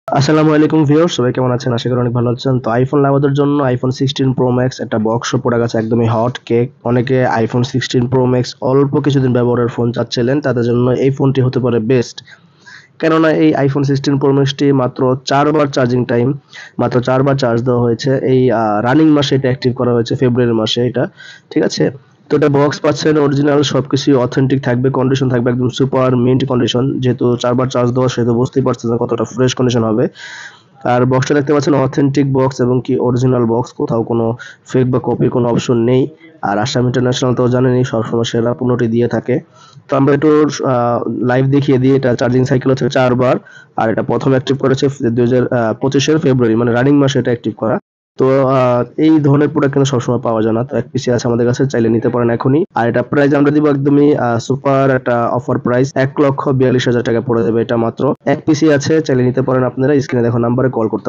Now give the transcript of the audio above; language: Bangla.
আসসালামু আলাইকুম ভিউয়ার্স, সবাই কেমন আছেন? আশা করি অনেক ভালো আছেন। তো আইফোন লাভারদের জন্য আইফোন 16 প্রো ম্যাক্স একটা বক্স প্রোডাক্ট আছে, একদমই হট কেক। অনেকে আইফোন 16 প্রো ম্যাক্স অল্প কিছুদিন ব্যবহারের ফোন চাচ্ছিলেন, তাদের জন্য এই ফোনটি হতে পারে বেস্ট। কেননা এই আইফোন 16 প্রো ম্যাক্সটি মাত্র 4 বার চার্জিং টাইম, মাত্র 4 বার চার্জ দেওয়া হয়েছে। এই রানিং মাসে এটা অ্যাক্টিভ করা হয়েছে, ফেব্রুয়ারি মাসে এটা, ঠিক আছে? তো এটা বক্স পাচ্ছেন অরিজিনাল, সবকিছু অথেন্টিক থাকবে, কন্ডিশন থাকবে একদম সুপার মিন্ট কন্ডিশন। যেহেতু 4 বার চার্জ দেওয়া, সেহেতু বুঝতেই পারছেন কতটা ফ্রেশ কন্ডিশন হবে। আর বক্সটা দেখতে পাচ্ছেন অথেন্টিক বক্স এবং কি অরিজিনাল বক্স, কোথাও কোনো ফেক বা কপির কোনো অপশন নেই। আর আসাম ইন্টারন্যাশনাল তো জানেনই সবসময় সেরা পণ্যটি দিয়ে থাকে। তো আমরা একটু লাইভ দেখিয়ে দিই। এটা চার্জিং সাইকেল হচ্ছে 4 বার। আর এটা প্রথম অ্যাক্টিভ করেছে 2025 ফেব্রুয়ারি, মানে রানিং মাসে এটা অ্যাক্টিভ করা। তো এই ধরনের প্রোডাক্ট কিন্তু সবসময় পাওয়া যায় না। তো এক পিসি আছে আমাদের কাছে, চাইলে নিতে পারেন এখনই। আর এটা প্রাইস আমরা দিব একদমই সুপার একটা অফার প্রাইস, 1,42,000 টাকা পড়ে যাবে। এটা মাত্র এক পিসি আছে, চাইলে নিতে পারেন আপনারা। স্ক্রিনে দেখো নাম্বারে কল করতে